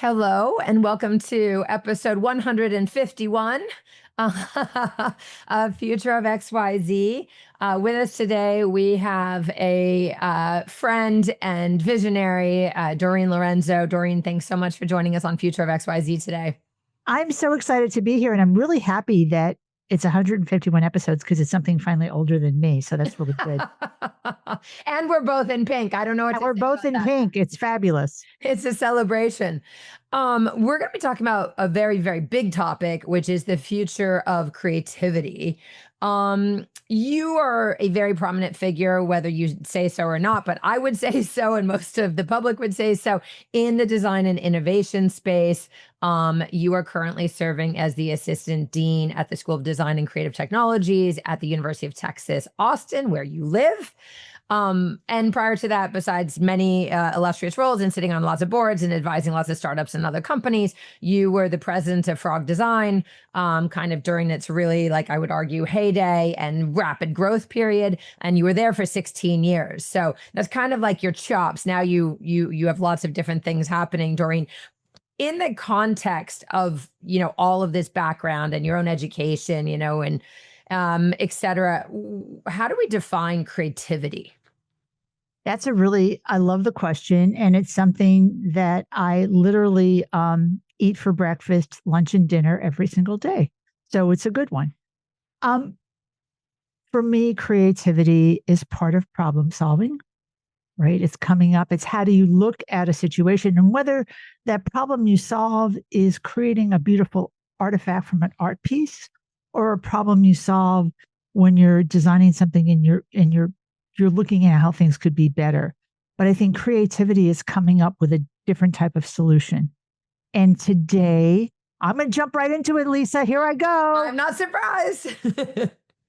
Hello, and welcome to episode 151 of Future of XYZ. With us today, we have a friend and visionary, Doreen Lorenzo. Doreen, thanks so much for joining us on Future of XYZ today. I'm so excited to be here, and I'm really happy that it's 151 episodes because it's something finally older than me. So that's really good. And we're both in pink. I don't know what And to we're say both about in that. pink. It's fabulous. It's a celebration. We're going to be talking about a very, very big topic, which is the future of creativity. You are a very prominent figure, whether you say so or not, but I would say so, and most of the public would say so, in the design and innovation space. You are currently serving as the assistant dean at the School of Design and Creative Technologies at the University of Texas, Austin, where you live. And prior to that, besides many illustrious roles and sitting on lots of boards and advising lots of startups and other companies, you were the president of Frog Design, kind of during its really, like I would argue, heyday and rapid growth period. And you were there for 16 years. So that's kind of like your chops. Now you have lots of different things happening, Doreen. In the context of, all of this background and your own education, and et cetera, how do we define creativity? I love the question. And it's something that I literally eat for breakfast, lunch, and dinner every single day. So it's a good one. Um, for me, creativity is part of problem solving, right? It's coming up. It's how do you look at a situation and whether that problem you solve is creating a beautiful artifact from an art piece or a problem you solve when you're designing something and you're looking at how things could be better. But I think creativity is coming up with a different type of solution. And today, I'm going to jump right into it, Lisa. Here I go. I'm not surprised.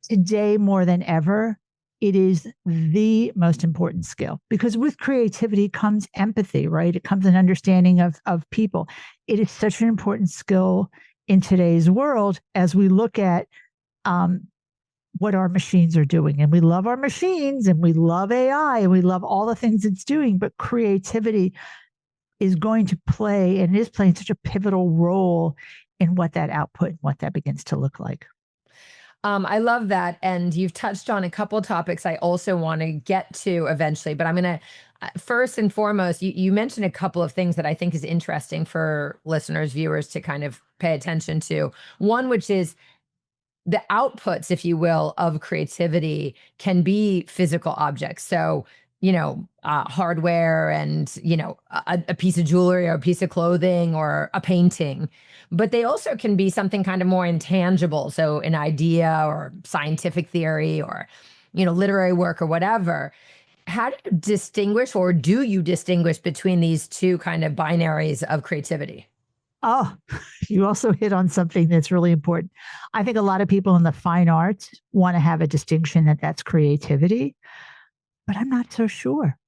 Today, more than ever, it is the most important skill because with creativity comes empathy, right? It comes an understanding of people. It is such an important skill in today's world as we look at what our machines are doing. And we love our machines and we love AI and we love all the things it's doing, but creativity is going to play and is playing such a pivotal role in what that output, what that begins to look like. I love that. And you've touched on a couple of topics I also want to get to eventually, but I'm going to first and foremost, you mentioned a couple of things that I think is interesting for listeners, viewers to kind of pay attention to. One, which is the outputs, if you will, of creativity can be physical objects. So, hardware and, a piece of jewelry or a piece of clothing or a painting. But they also can be something kind of more intangible. So an idea or scientific theory or, literary work or whatever. How do you distinguish, or do you distinguish between these two kind of binaries of creativity? Oh, you also hit on something that's really important. I think a lot of people in the fine arts want to have a distinction that that's creativity, but I'm not so sure.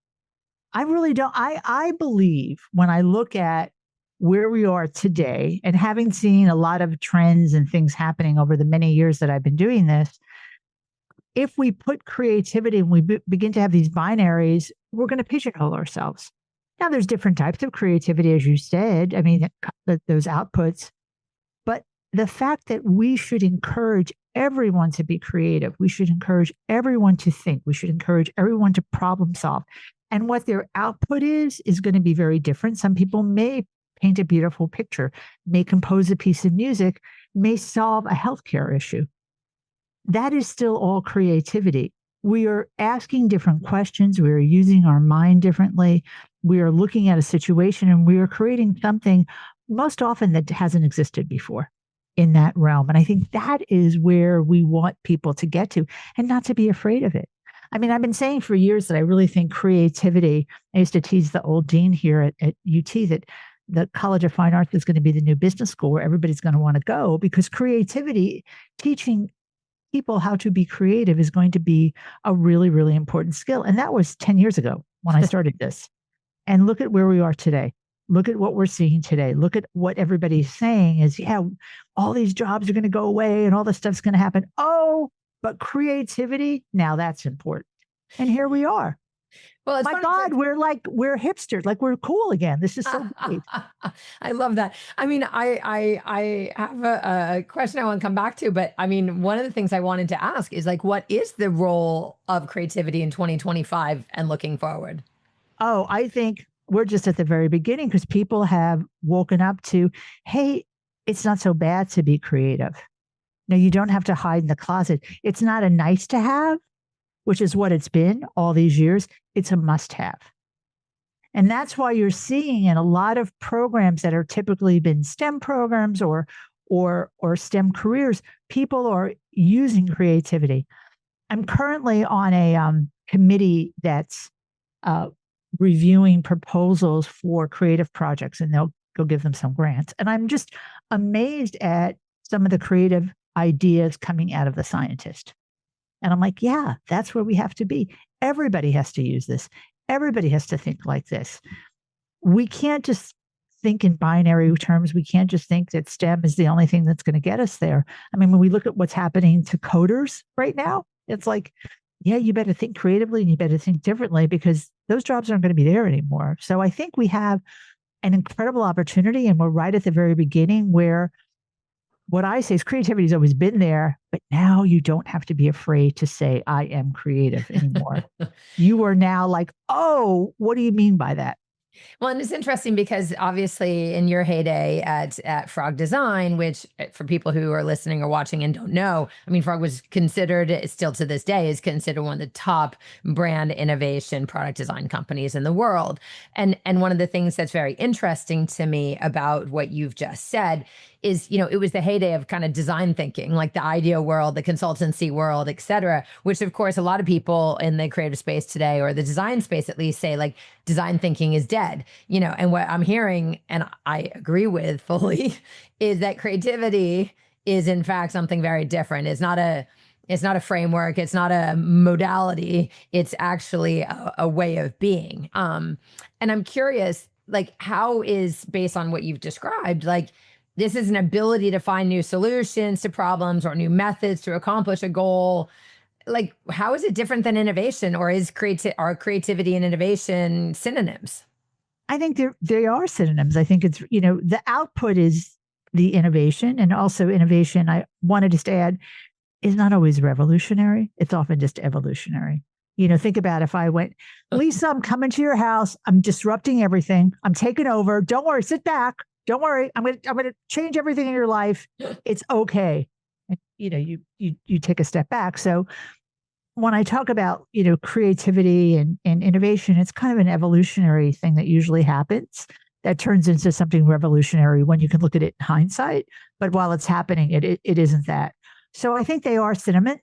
I really don't. I believe when I look at where we are today and having seen a lot of trends and things happening over the many years that I've been doing this, if we put creativity and we begin to have these binaries, we're going to pigeonhole ourselves. Now, there's different types of creativity, as you said. I mean, those outputs. But the fact that we should encourage everyone to be creative, we should encourage everyone to think, we should encourage everyone to problem solve. And what their output is going to be very different. Some people may paint a beautiful picture, may compose a piece of music, may solve a healthcare issue. That is still all creativity. We are asking different questions. We are using our mind differently. We are looking at a situation and we are creating something most often that hasn't existed before in that realm. And I think that is where we want people to get to and not to be afraid of it. I mean, I've been saying for years that I really think creativity, I used to tease the old dean here at UT that the College of Fine Arts is going to be the new business school where everybody's going to want to go because creativity, teaching people how to be creative is going to be a really, really important skill. And that was 10 years ago when I started this. And look at where we are today. Look at what we're seeing today. Look at what everybody's saying is, yeah, all these jobs are going to go away and all this stuff's going to happen. Oh, but creativity, now that's important. And here we are. Well, it's My funny. God, we're hipsters, like we're cool again. This is so great. I love that. I mean, I have a question I want to come back to, but I mean, one of the things I wanted to ask is like, what is the role of creativity in 2025 and looking forward? Oh, I think we're just at the very beginning because people have woken up to, hey, it's not so bad to be creative. No, you don't have to hide in the closet. It's not a nice to have, which is what it's been all these years. It's a must have. And that's why you're seeing in a lot of programs that are typically been STEM programs or STEM careers, people are using creativity. I'm currently on a committee that's uh, reviewing proposals for creative projects, and they'll go give them some grants. And I'm just amazed at some of the creative ideas coming out of the scientist. And I'm like, yeah, that's where we have to be. Everybody has to use this. Everybody has to think like this. We can't just think in binary terms. We can't just think that STEM is the only thing that's going to get us there. I mean, when we look at what's happening to coders right now, it's like, yeah, you better think creatively and you better think differently because those jobs aren't going to be there anymore. So I think we have an incredible opportunity, and we're right at the very beginning where what I say is creativity has always been there, but now you don't have to be afraid to say, I am creative anymore. You are now like, oh, what do you mean by that? Well, and it's interesting because obviously in your heyday at Frog Design, which for people who are listening or watching and don't know, I mean, Frog was considered, still to this day, is considered one of the top brand innovation product design companies in the world. And one of the things that's very interesting to me about what you've just said is, you know, it was the heyday of kind of design thinking, like the idea world, the consultancy world, et cetera, which of course a lot of people in the creative space today, or the design space at least, say like design thinking is dead, you know. And what I'm hearing, and I agree with fully, is that creativity is in fact something very different. It's not a framework, it's not a modality, it's actually a way of being. And I'm curious, like, how is, based on what you've described, like, this is an ability to find new solutions to problems or new methods to accomplish a goal. Like, how is it different than innovation, or are creativity and innovation synonyms? I think they are synonyms. I think it's, the output is the innovation, and also innovation, I wanted to just add, is not always revolutionary. It's often just evolutionary. Think about if I went, Lisa, I'm coming to your house. I'm disrupting everything. I'm taking over. Don't worry. Sit back. Don't worry. I'm going to change everything in your life. It's okay. And, you take a step back. So when I talk about, creativity and innovation, it's kind of an evolutionary thing that usually happens that turns into something revolutionary when you can look at it in hindsight. But while it's happening, it isn't that. So I think they are synonyms.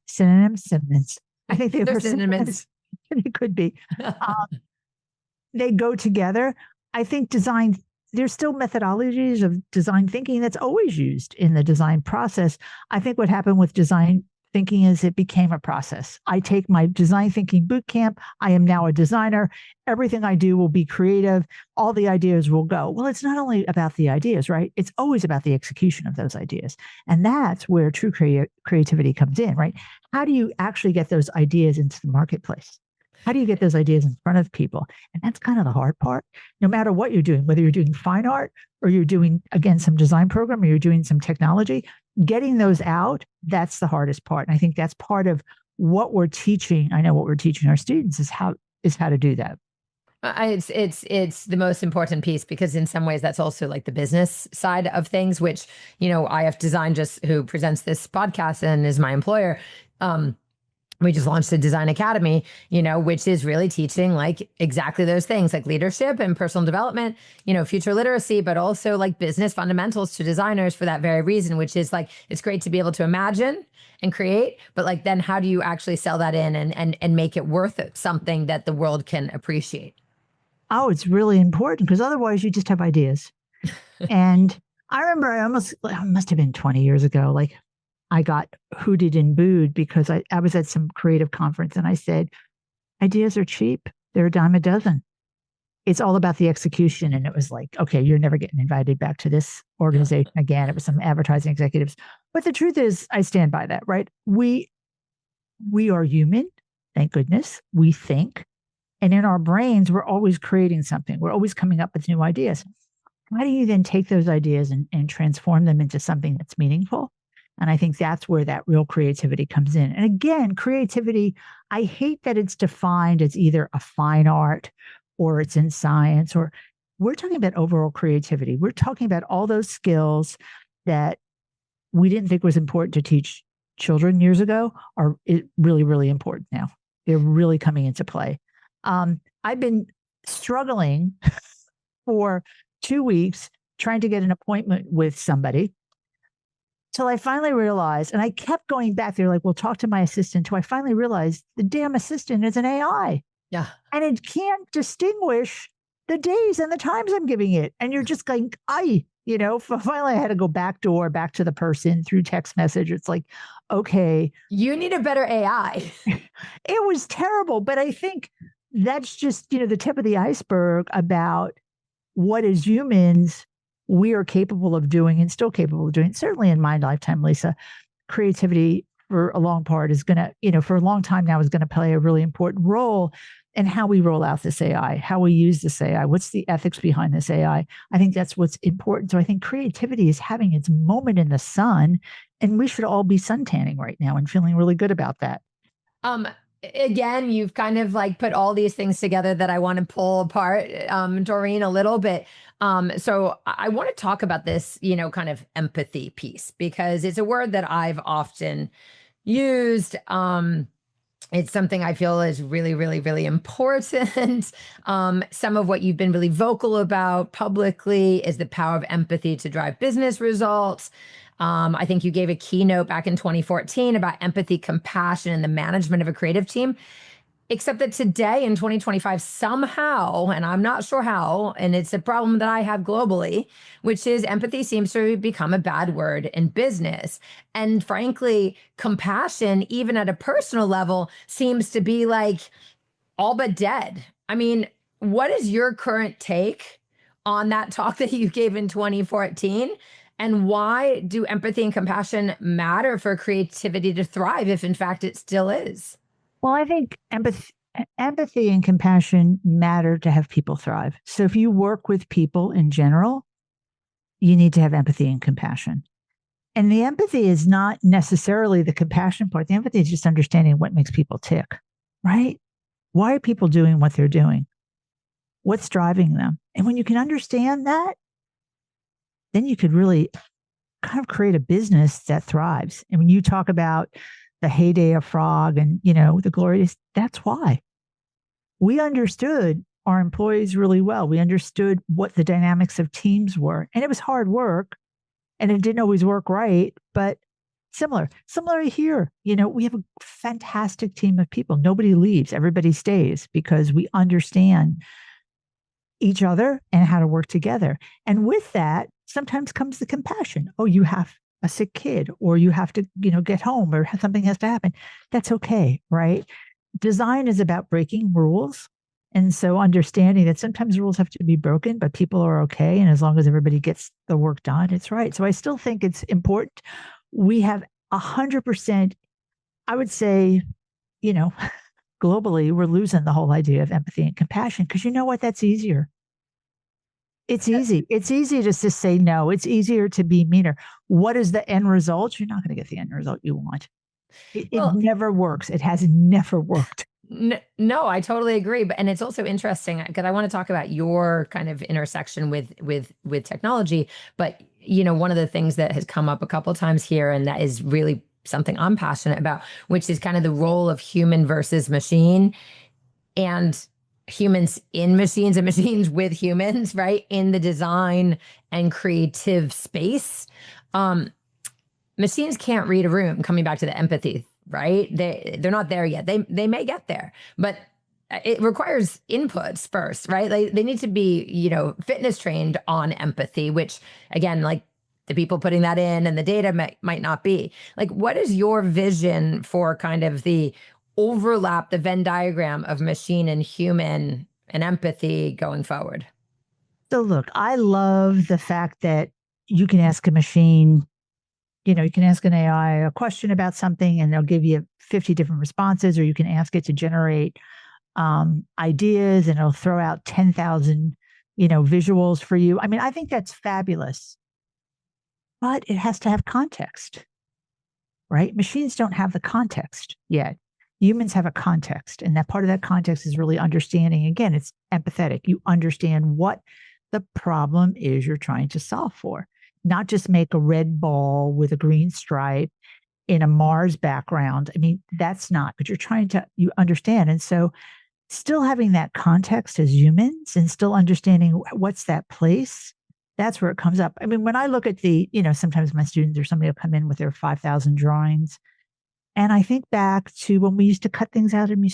I think they They're are synonyms. synonyms. It could be. They go together. I think there's still methodologies of design thinking that's always used in the design process. I think what happened with design thinking is it became a process. I take my design thinking boot camp. I am now a designer. Everything I do will be creative. All the ideas will go. Well, it's not only about the ideas, right? It's always about the execution of those ideas. And that's where true creativity comes in, right? How do you actually get those ideas into the marketplace? How do you get those ideas in front of people? And that's kind of the hard part. No matter what you're doing, whether you're doing fine art or you're doing, again, some design program or you're doing some technology, getting those out, that's the hardest part. And I think that's part of what we're teaching. I know what we're teaching our students is how to do that. It's the most important piece, because in some ways that's also like the business side of things, which, IF Design, just who presents this podcast and is my employer, we just launched a design academy, which is really teaching like exactly those things, like leadership and personal development, future literacy, but also like business fundamentals to designers for that very reason, which is like, it's great to be able to imagine and create, but like, then how do you actually sell that in and make it worth it, something that the world can appreciate? Oh, it's really important because otherwise you just have ideas. And I remember it must have been 20 years ago, like I got hooted and booed because I was at some creative conference and I said, ideas are cheap. They're a dime a dozen. It's all about the execution. And it was like, okay, you're never getting invited back to this organization again. It was some advertising executives. But the truth is, I stand by that, right? We are human. Thank goodness. We think. And in our brains, we're always creating something. We're always coming up with new ideas. How do you then take those ideas and transform them into something that's meaningful? And I think that's where that real creativity comes in. And again, creativity, I hate that it's defined as either a fine art or it's in science, or we're talking about overall creativity. We're talking about all those skills that we didn't think was important to teach children years ago are really, really important now. They're really coming into play. I've been struggling for 2 weeks trying to get an appointment with somebody till I finally realized, and I kept going back. They're like, well, talk to my assistant. Till I finally realized the damn assistant is an AI Yeah. and it can't distinguish the days and the times I'm giving it. And you're just going, finally I had to go back to the person through text message. It's like, okay, You need a better AI. it was terrible. But I think that's just, the tip of the iceberg about what as humans we are capable of doing and still capable of doing. Certainly in my lifetime, Lisa, creativity for a long part is going to, for a long time now is going to play a really important role in how we roll out this AI, how we use this AI, what's the ethics behind this AI. I think that's what's important. So I think creativity is having its moment in the sun, and we should all be suntanning right now and feeling really good about that. Um, Again, you've kind of like put all these things together that I want to pull apart, Doreen, a little bit. So I want to talk about this, kind of empathy piece, because it's a word that I've often used. It's something I feel is really, really, really important. Some of what you've been really vocal about publicly is the power of empathy to drive business results. I think you gave a keynote back in 2014 about empathy, compassion, and the management of a creative team. Except that today in 2025, somehow, and I'm not sure how, and it's a problem that I have globally, which is empathy seems to become a bad word in business. And frankly, compassion, even at a personal level, seems to be like all but dead. I mean, what is your current take on that talk that you gave in 2014? And why do empathy and compassion matter for creativity to thrive if, in fact, it still is? Well, I think empathy and compassion matter to have people thrive. So if you work with people in general, you need to have empathy and compassion. And the empathy is not necessarily the compassion part. The empathy is just understanding what makes people tick, right? Why are people doing what they're doing? What's driving them? And when you can understand that, then you could really kind of create a business that thrives. And when you talk about the heyday of Frog and, the glorious, that's why. We understood our employees really well. We understood what the dynamics of teams were. And it was hard work and it didn't always work right, but similar here. We have a fantastic team of people. Nobody leaves, everybody stays because we understand each other and how to work together. And with that, sometimes comes the compassion. Oh, you have a sick kid, or you have to, get home, or something has to happen. That's okay, right? Design is about breaking rules. And so understanding that sometimes rules have to be broken, but people are okay. And as long as everybody gets the work done, it's right. So I still think it's important. We have 100%, I would say, globally, we're losing the whole idea of empathy and compassion because you know what? That's easier. It's easy. It's easy just to say no. It's easier to be meaner. What is the end result? You're not going to get the end result you want. It Well, never works. It has never worked. No, I totally agree. But and it's also interesting because I want to talk about your kind of intersection with technology. But one of the things that has come up a couple of times here, and that is really something I'm passionate about, which is kind of the role of human versus machine, and humans in machines and machines with humans, right? In the design and creative space. Machines can't read a room, coming back to the empathy, right? They're not there yet. They may get there, but it requires inputs first, right? They need to be, fitness trained on empathy, which again, like the people putting that in and the data might not be. Like, what is your vision for kind of the overlap, the Venn diagram of machine and human and empathy going forward? So look, I love the fact that you can ask a machine, you can ask an AI a question about something and they'll give you 50 different responses, or you can ask it to generate ideas, and it'll throw out 10,000, visuals for you. I mean, I think that's fabulous, but it has to have context, right? Machines don't have the context yet. Humans have a context, and that part of that context is really understanding. Again, it's empathetic. You understand what the problem is you're trying to solve for, not just make a red ball with a green stripe in a Mars background. I mean, that's not, but you understand. And so still having that context as humans and still understanding what's that place, that's where it comes up. I mean, when I look at sometimes my students or somebody will come in with their 5,000 drawings. And I think back to when we used to cut things out in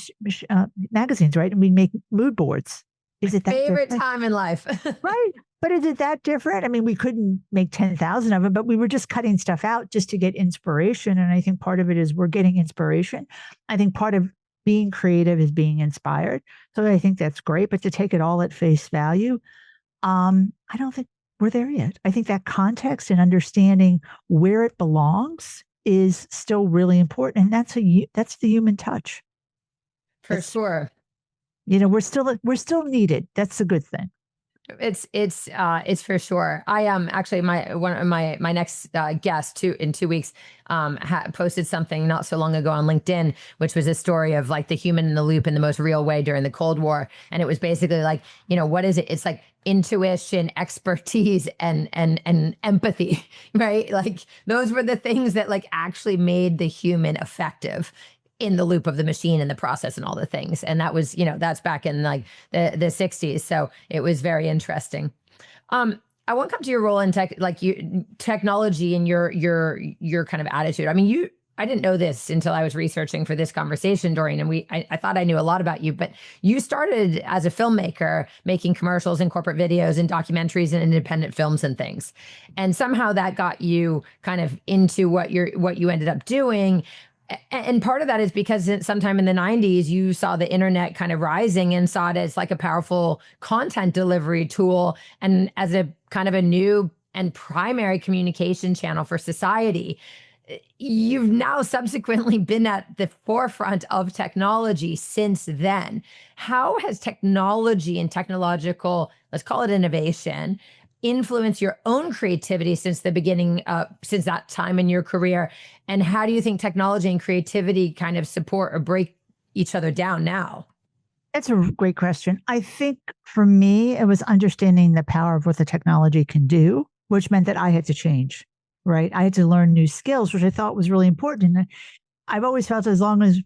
magazines, right? And we make mood boards. Is it that Favorite different? time in life. Right. But is it that different? I mean, we couldn't make 10,000 of them, but we were just cutting stuff out just to get inspiration. And I think part of it is we're getting inspiration. I think part of being creative is being inspired. So I think that's great. But to take it all at face value, I don't think we're there yet. I think that context and understanding where it belongs is still really important. And that's the human touch. For sure. We're still needed. That's a good thing. It's for sure. I actually one of my next guest in 2 weeks posted something not so long ago on LinkedIn, which was a story of like the human in the loop in the most real way during the Cold War, and it was basically like, what is it? It's like intuition, expertise, and empathy, right? Like those were the things that like actually made the human effective in the loop of the machine and the process and all the things. And that was, that's back in like the 60s. So it was very interesting. I want to come to your role in technology and your kind of attitude. I mean, I didn't know this until I was researching for this conversation, Doreen, and I thought I knew a lot about you, but you started as a filmmaker making commercials and corporate videos and documentaries and independent films and things. And somehow that got you kind of into what you ended up doing. And part of that is because sometime in the 90s, you saw the internet kind of rising and saw it as like a powerful content delivery tool and as a kind of a new and primary communication channel for society. You've now subsequently been at the forefront of technology since then. How has technology and technological, let's call it innovation, influence your own creativity since the beginning, since that time in your career? And how do you think technology and creativity kind of support or break each other down now? That's a great question. I think for me, it was understanding the power of what the technology can do, which meant that I had to change, right? I had to learn new skills, which I thought was really important. And I've always felt as long as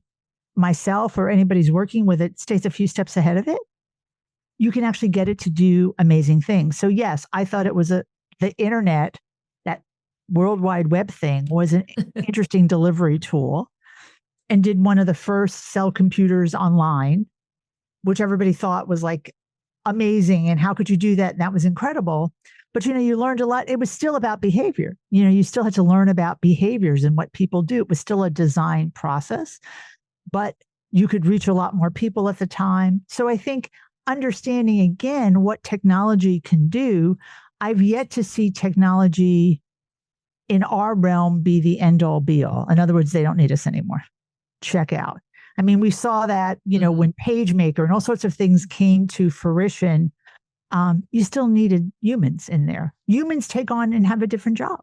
myself or anybody's working with it stays a few steps ahead of it, you can actually get it to do amazing things. So yes, I thought it was the internet, that World Wide Web thing was an interesting delivery tool, and did one of the first sell computers online, which everybody thought was like amazing. And how could you do that? And that was incredible. But, you learned a lot. It was still about behavior. You still had to learn about behaviors and what people do. It was still a design process, but you could reach a lot more people at the time. So I think understanding again what technology can do, I've yet to see technology in our realm be the end all be all. In other words, they don't need us anymore. Check out. I mean, we saw that, when PageMaker and all sorts of things came to fruition, you still needed humans in there. Humans take on and have a different job,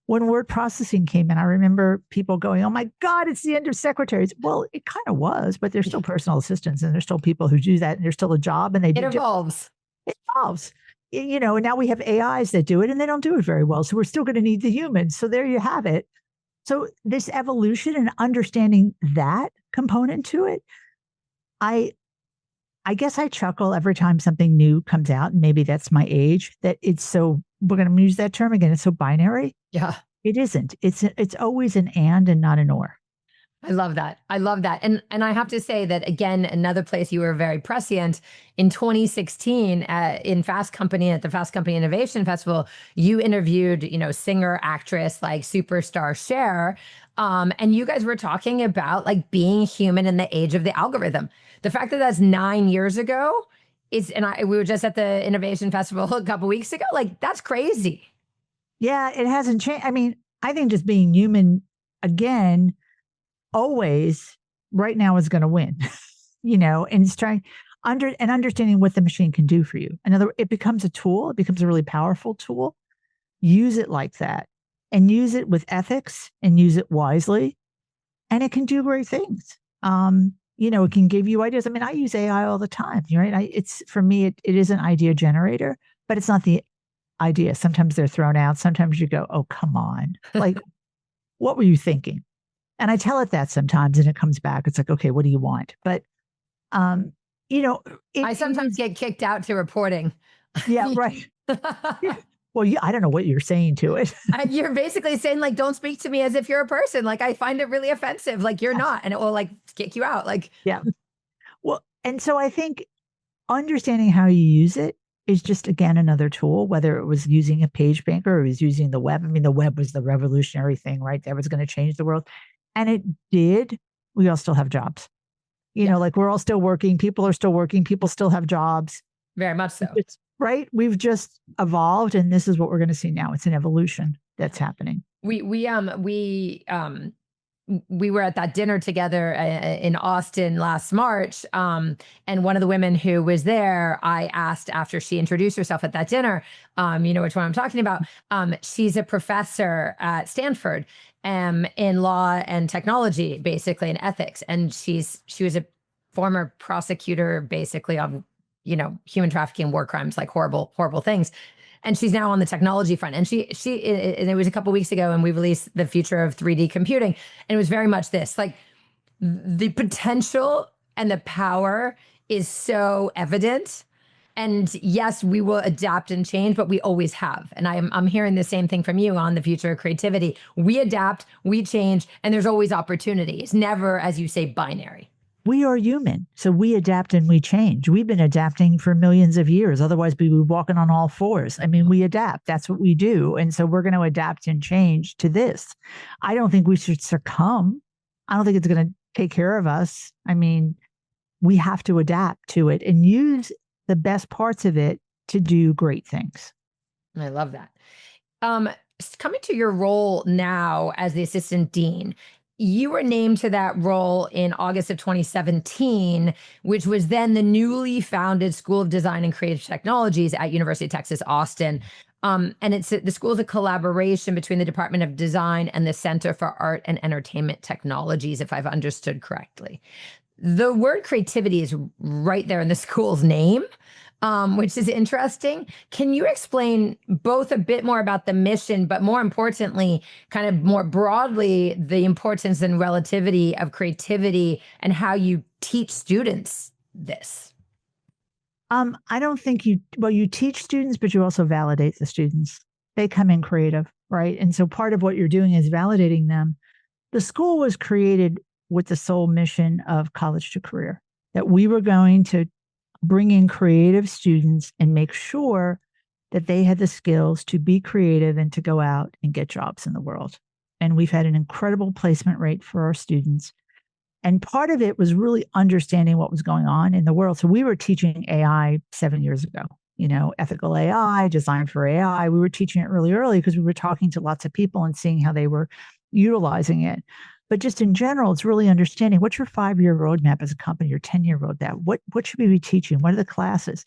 when word processing came in, I remember people going, "Oh my God, it's the end of secretaries." Well, it kind of was, but there's still personal assistants and there's still people who do that and there's still a job and they do. It evolves. It evolves. And now we have AIs that do it and they don't do it very well. So we're still going to need the humans. So there you have it. So this evolution and understanding that component to it, I guess I chuckle every time something new comes out, and maybe that's my age, that it's so, we're going to use that term again, it's so binary. Yeah. It isn't. It's always an and not an or. I love that. I love that. And I have to say that again, another place you were very prescient in 2016 in Fast Company at the Fast Company Innovation Festival, you interviewed, singer, actress, like superstar Cher. And you guys were talking about like being human in the age of the algorithm. The fact that that's 9 years ago we were just at the Innovation Festival a couple weeks ago. Like that's crazy. Yeah, it hasn't changed. I mean, I think just being human again, always right now is going to win, and it's trying understanding what the machine can do for you. It becomes a tool. It becomes a really powerful tool. Use it like that and use it with ethics and use it wisely. And it can do great things. It can give you ideas. I mean, I use AI all the time, right? It's for me, it is an idea generator, but it's not the idea. Sometimes they're thrown out. Sometimes you go, oh, come on. Like, what were you thinking? And I tell it that sometimes and it comes back. It's like, okay, what do you want? But, I sometimes get kicked out to reporting. Yeah, right. Yeah. Well, I don't know what you're saying to it. You're basically saying, like, don't speak to me as if you're a person. Like, I find it really offensive. Like, you're not. And it will, like, kick you out. Like, yeah. Well, and so I think understanding how you use it is just, again, another tool, whether it was using a page banker or it was using the web. I mean, the web was the revolutionary thing, right? That was going to change the world. And it did. We all still have jobs. Like we're all still working. People are still working. People still have jobs. Very much so. Right. We've just evolved. And this is what we're going to see now. It's an evolution that's happening. We were at that dinner together in Austin last March. And one of the women who was there, I asked after she introduced herself at that dinner, you know which one I'm talking about. She's a professor at Stanford in law and technology, basically, and ethics. And she was a former prosecutor, basically, of, human trafficking, war crimes, like horrible, horrible things. And she's now on the technology front. And and it was a couple of weeks ago, and we released the future of 3D computing. And it was very much this, like, the potential and the power is so evident. And yes, we will adapt and change, but we always have. And I'm hearing the same thing from you on the future of creativity. We adapt, we change, and there's always opportunity. It's never, as you say, binary. We are human, so we adapt and we change. We've been adapting for millions of years. Otherwise, we would be walking on all fours. I mean, we adapt. That's what we do. And so we're going to adapt and change to this. I don't think we should succumb. I don't think it's going to take care of us. I mean, we have to adapt to it and use the best parts of it to do great things. I love that. Coming to your role now as the assistant dean, you were named to that role in August of 2017, which was then the newly founded School of Design and Creative Technologies at University of Texas, Austin. And the school is a collaboration between the Department of Design and the Center for Art and Entertainment Technologies, if I've understood correctly. The word creativity is right there in the school's name, which is interesting. Can you explain both a bit more about the mission, but more importantly, kind of more broadly, the importance and relativity of creativity and how you teach students this? I don't think you teach students, but you also validate the students. They come in creative, right? And so part of what you're doing is validating them. The school was created with the sole mission of college to career, that we were going to bring in creative students and make sure that they had the skills to be creative and to go out and get jobs in the world. And we've had an incredible placement rate for our students. And part of it was really understanding what was going on in the world. So we were teaching AI 7 years ago, ethical AI, design for AI. We were teaching it really early because we were talking to lots of people and seeing how they were utilizing it. But just in general, it's really understanding what's your 5-year roadmap as a company, your 10-year roadmap. What should we be teaching? What are the classes?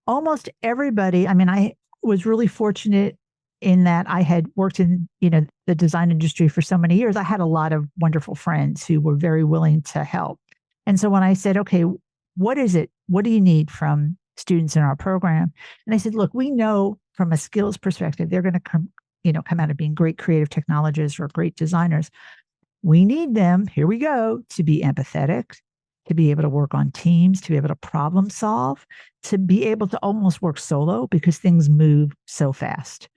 Almost everybody, I mean, I was really fortunate in that I had worked in, the design industry for so many years. I had a lot of wonderful friends who were very willing to help. And so when I said, okay, what is it? What do you need from students in our program? And they said, look, we know from a skills perspective, they're going to come out of being great creative technologists or great designers. We need them, here we go, to be empathetic, to be able to work on teams, to be able to problem solve, to be able to almost work solo because things move so fast.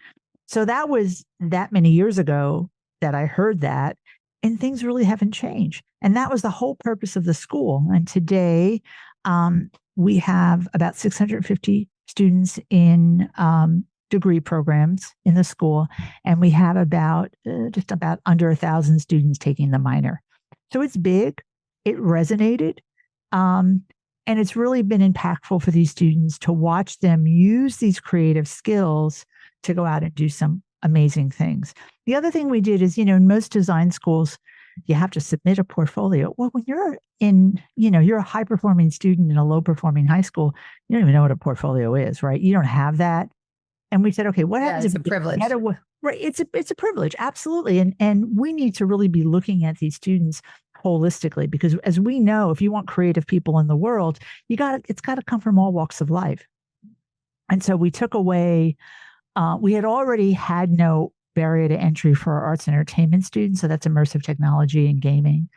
So that was that many years ago that I heard that, and things really haven't changed. And that was the whole purpose of the school. And today we have about 650 students in degree programs in the school, and we have just about under 1,000 students taking the minor. So it's big, it resonated, and it's really been impactful for these students to watch them use these creative skills to go out and do some amazing things. The other thing we did is, in most design schools, you have to submit a portfolio. Well, when you're in, you're a high performing student in a low performing high school, you don't even know what a portfolio is, right? You don't have that. And we said, okay, what Yeah, happens if it's a you get privilege. better? Right. It's a privilege. Absolutely. And we need to really be looking at these students holistically, because as we know, if you want creative people in the world, it's got to come from all walks of life. And so we took away, we had already had no barrier to entry for our arts and entertainment students. So that's immersive technology and gaming.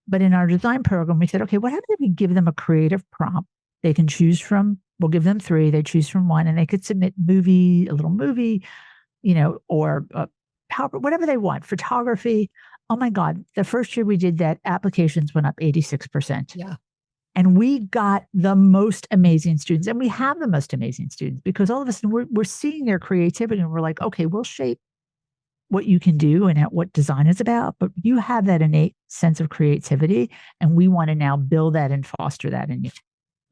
But in our design program, we said, okay, what happens if we give them a creative prompt? They can choose from, we'll give them three, they choose from one, and they could submit a little movie, or whatever they want, photography. Oh my God. The first year we did that, applications went up 86%. Yeah. And we got the most amazing students, and we have the most amazing students because all of a sudden we're seeing their creativity and we're like, okay, we'll shape what you can do and what design is about, but you have that innate sense of creativity, and we want to now build that and foster that in you.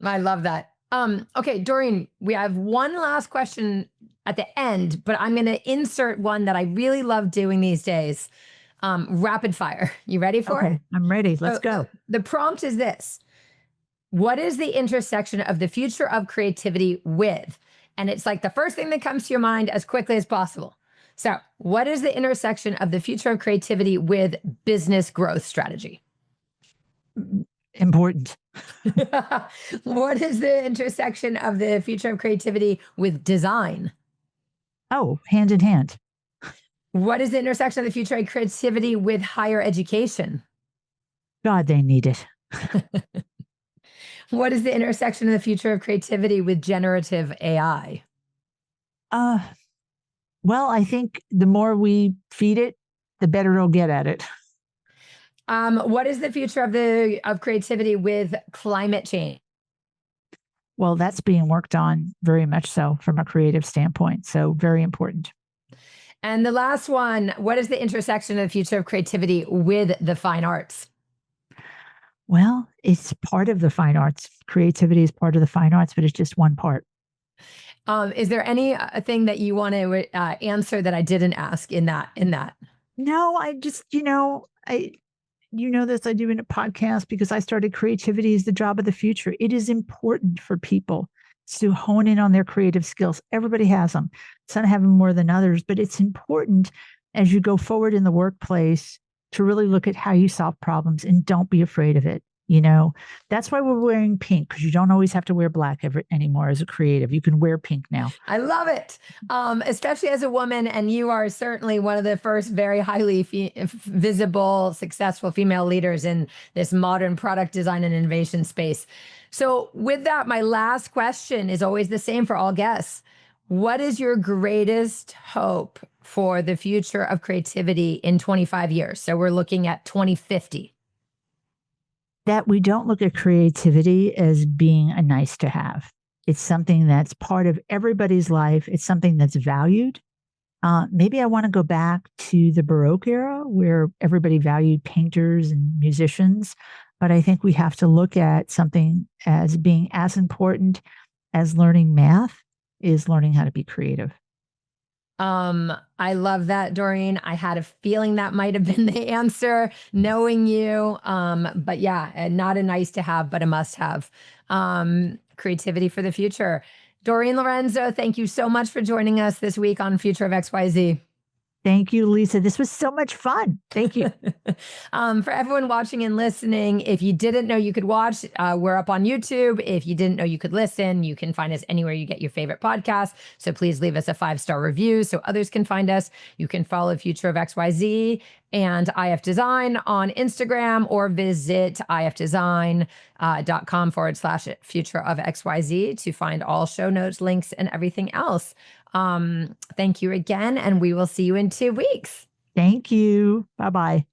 I love that. Okay, Doreen, we have one last question at the end, but I'm going to insert one that I really love doing these days. Rapid fire. You ready for it? Okay, I'm ready. Let's So go. the prompt is this: what is the intersection of the future of creativity with? And it's like the first thing that comes to your mind as quickly as possible. So, what is the intersection of the future of creativity with business growth strategy? Important. What is the intersection of the future of creativity with design? Oh, hand in hand. What is the intersection of the future of creativity with higher education? God, they need it. What is the intersection of the future of creativity with generative AI? Uh, well, I think the more we feed it, the better it'll get at it. What is the future of creativity with climate change? Well, that's being worked on very much so from a creative standpoint. So very important. And the last one, what is the intersection of the future of creativity with the fine arts? Well, it's part of the fine arts. Creativity is part of the fine arts, but it's just one part. Is there any thing that you want to answer that I didn't ask in that? No, I just, this, I do in a podcast because I started creativity is the job of the future. It is important for people to hone in on their creative skills. Everybody has them. Some have them more than others, but it's important as you go forward in the workplace to really look at how you solve problems and don't be afraid of it. That's why we're wearing pink, because you don't always have to wear black anymore as a creative. You can wear pink now. I love it, especially as a woman. And you are certainly one of the first very highly visible, successful female leaders in this modern product design and innovation space. So, with that, my last question is always the same for all guests. What is your greatest hope for the future of creativity in 25 years? So, we're looking at 2050. That we don't look at creativity as being a nice to have. It's something that's part of everybody's life. It's something that's valued. Maybe I want to go back to the Baroque era where everybody valued painters and musicians. But I think we have to look at something as being as important as learning math is learning how to be creative. I love that, Doreen. I had a feeling that might have been the answer, knowing you. But yeah, not a nice to have, but a must have. Creativity for the future. Doreen Lorenzo, thank you so much for joining us this week on Future of XYZ. Thank you, Lisa. This was so much fun. Thank you. For everyone watching and listening, if you didn't know you could watch, we're up on YouTube. If you didn't know you could listen, you can find us anywhere you get your favorite podcast. So please leave us a 5-star review so others can find us. You can follow Future of XYZ and IF Design on Instagram, or visit ifdesign.com/future of XYZ to find all show notes, links, and everything else. Thank you again, and we will see you in 2 weeks. Thank you. Bye-bye.